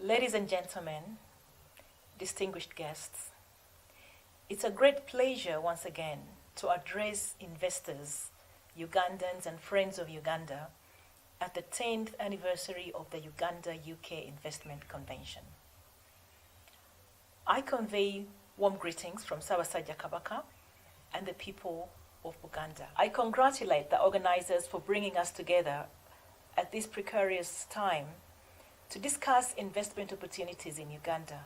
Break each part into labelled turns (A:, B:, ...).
A: Ladies and gentlemen, distinguished guests, it's a great pleasure once again to address investors, Ugandans and friends of Uganda at the 10th anniversary of the Uganda-UK Investment Convention. I convey warm greetings from Ssaabasajja Kabaka and the people of Buganda. I congratulate the organizers for bringing us together at this precarious time to discuss investment opportunities in Uganda.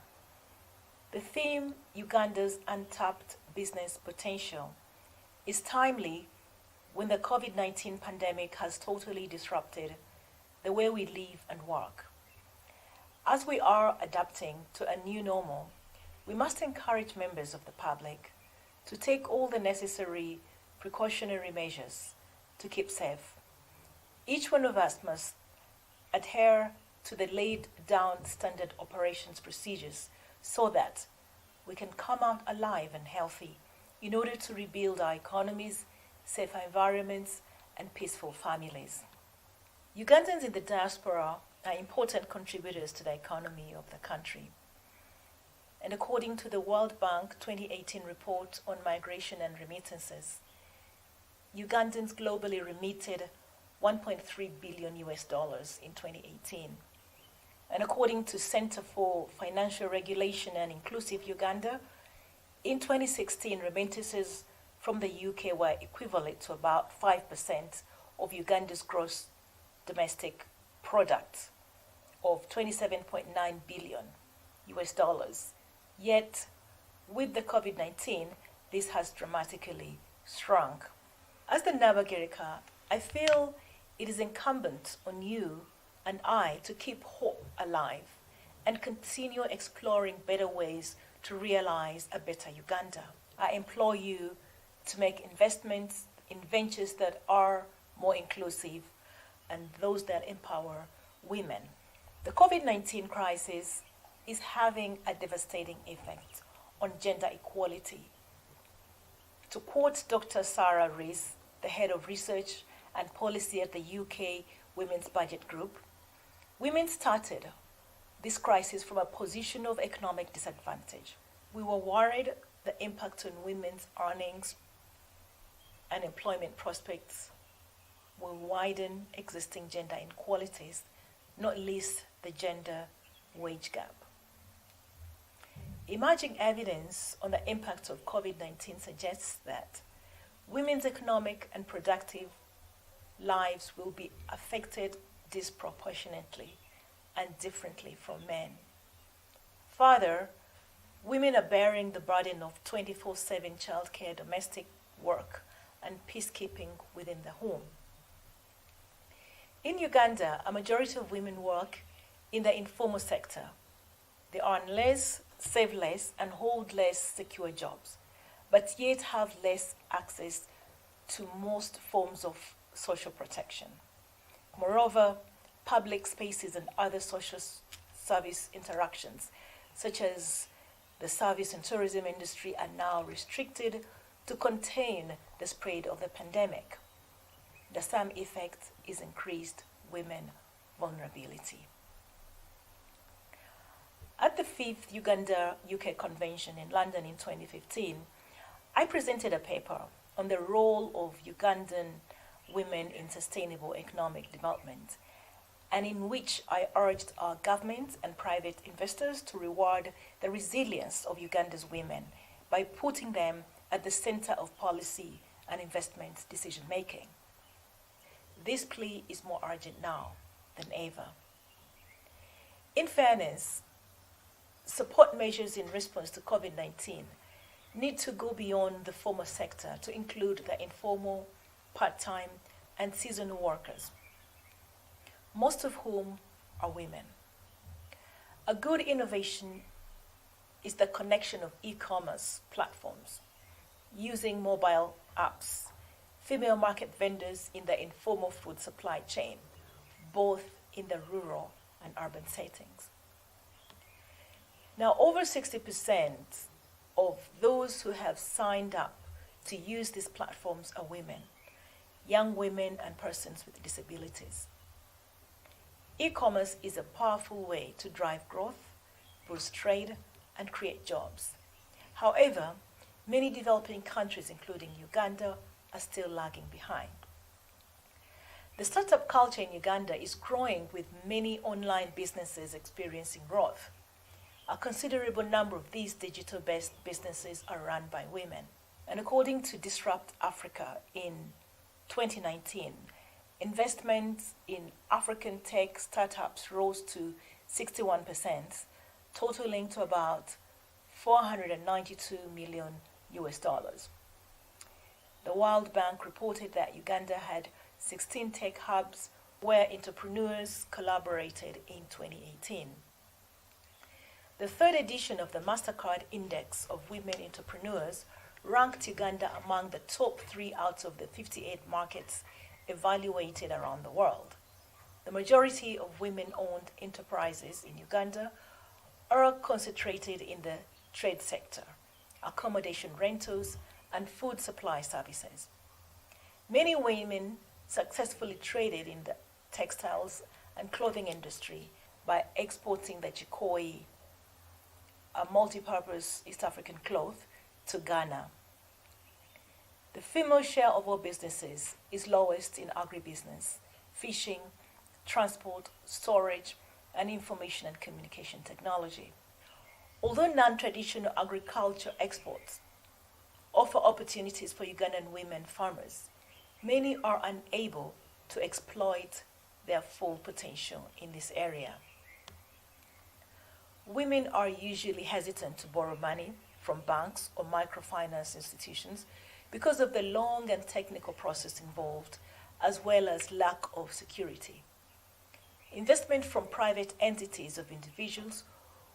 A: The theme, Uganda's Untapped Business Potential, is timely when the COVID-19 pandemic has totally disrupted the way we live and work. As we are adapting to a new normal, we must encourage members of the public to take all the necessary precautionary measures to keep safe. Each one of us must adhere to the laid down standard operations procedures so that we can come out alive and healthy in order to rebuild our economies, safer environments, and peaceful families. Ugandans in the diaspora are important contributors to the economy of the country. And according to the World Bank 2018 report on migration and remittances, Ugandans globally remitted $1.3 billion in 2018. And according to Center for Financial Regulation and Inclusive Uganda, in 2016, remittances from the UK were equivalent to about 5% of Uganda's gross domestic product of $27.9 billion. Yet, with the COVID-19, this has dramatically shrunk. As the Nnabagereka, I feel it is incumbent on you and I to keep hope alive and continue exploring better ways to realize a better Uganda. I implore you to make investments in ventures that are more inclusive and those that empower women. The COVID-19 crisis is having a devastating effect on gender equality. To quote Dr. Sarah Rees, the head of research and policy at the UK Women's Budget Group, women started this crisis from a position of economic disadvantage. We were worried the impact on women's earnings and employment prospects will widen existing gender inequalities, not least the gender wage gap. Emerging evidence on the impact of COVID-19 suggests that women's economic and productive lives will be affected disproportionately and differently from men. Further, women are bearing the burden of 24/7 childcare, domestic work, and peacekeeping within the home. In Uganda, a majority of women work in the informal sector. They earn less, save less, and hold less secure jobs, but yet have less access to most forms of social protection. Moreover, public spaces and other social service interactions, such as the service and tourism industry, are now restricted to contain the spread of the pandemic. The sum effect is increased women vulnerability. At the 5th Uganda-UK Convention in London in 2015, I presented a paper on the role of Ugandan women in sustainable economic development, and in which I urged our government and private investors to reward the resilience of Uganda's women by putting them at the center of policy and investment decision-making. This plea is more urgent now than ever. In fairness, support measures in response to COVID-19 need to go beyond the formal sector to include the informal, part-time, and seasonal workers, most of whom are women. A good innovation is the connection of e-commerce platforms using mobile apps, female market vendors in the informal food supply chain, both in the rural and urban settings. Now, over 60% of those who have signed up to use these platforms are women, young women and persons with disabilities. E-commerce is a powerful way to drive growth, boost trade, and create jobs. However, many developing countries, including Uganda, are still lagging behind. The startup culture in Uganda is growing, with many online businesses experiencing growth. A considerable number of these digital-based businesses are run by women. And according to Disrupt Africa in 2019, investments in African tech startups rose to 61%, totaling to about $492 million. The World Bank reported that Uganda had 16 tech hubs where entrepreneurs collaborated in 2018. The third edition of the MasterCard Index of Women Entrepreneurs ranked Uganda among the top 3 out of the 58 markets evaluated around the world. The majority of women-owned enterprises in Uganda are concentrated in the trade sector, accommodation rentals, and food supply services. Many women successfully traded in the textiles and clothing industry by exporting the chikoi, a multi-purpose East African cloth, to Ghana. The female share of all businesses is lowest in agribusiness, fishing, transport, storage, and information and communication technology. Although non-traditional agriculture exports offer opportunities for Ugandan women farmers, many are unable to exploit their full potential in this area. Women are usually hesitant to borrow money from banks or microfinance institutions because of the long and technical process involved, as well as lack of security. Investment from private entities of individuals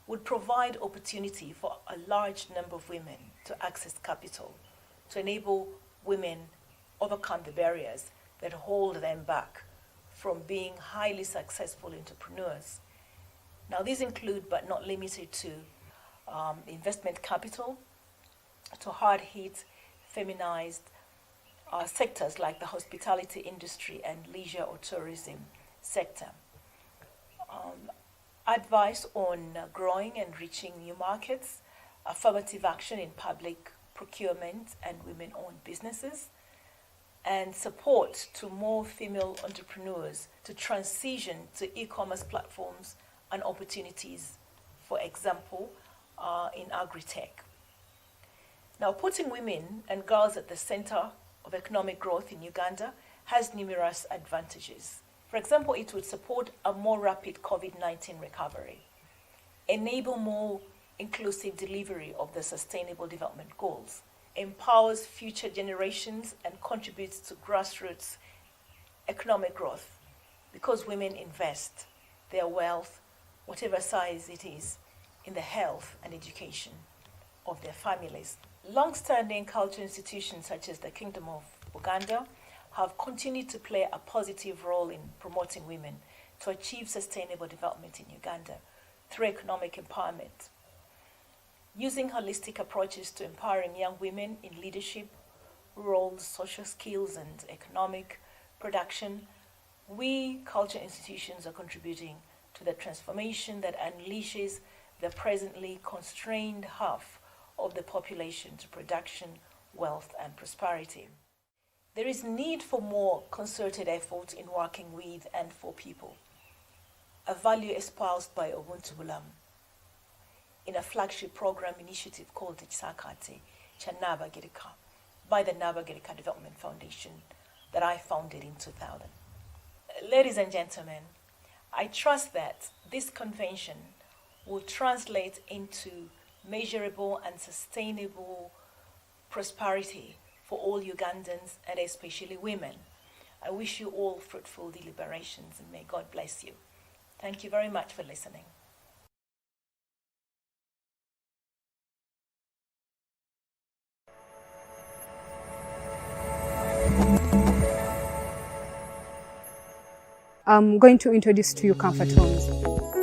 A: would provide opportunity for a large number of women to access capital, to enable women overcome the barriers that hold them back from being highly successful entrepreneurs. Now, these include, but not limited to, investment capital, to hard-hit, feminized sectors like the hospitality industry and leisure or tourism sector. Advice on growing and reaching new markets, affirmative action in public procurement and women-owned businesses, and support to more female entrepreneurs to transition to e-commerce platforms and opportunities, for example, in agri-tech. Now, putting women and girls at the center of economic growth in Uganda has numerous advantages. For example, it would support a more rapid COVID-19 recovery, enable more inclusive delivery of the Sustainable Development Goals, empowers future generations, and contributes to grassroots economic growth because women invest their wealth, whatever size it is, in the health and education of their families. Long-standing cultural institutions such as the Kingdom of Buganda have continued to play a positive role in promoting women to achieve sustainable development in Uganda through economic empowerment. Using holistic approaches to empowering young women in leadership roles, social skills, and economic production, we culture institutions are contributing to the transformation that unleashes the presently constrained half of the population to production, wealth, and prosperity. There is need for more concerted effort in working with and for people, a value espoused by Ubuntu Bulam in a flagship program initiative called Ichisakate cha Nnabagereka by the Nnabagereka Development Foundation that I founded in 2000. Ladies and gentlemen, I trust that this convention will translate into measurable and sustainable prosperity for all Ugandans and especially women. I wish you all fruitful deliberations and may God bless you. Thank you very much for listening.
B: I'm going to introduce to you comfort homes.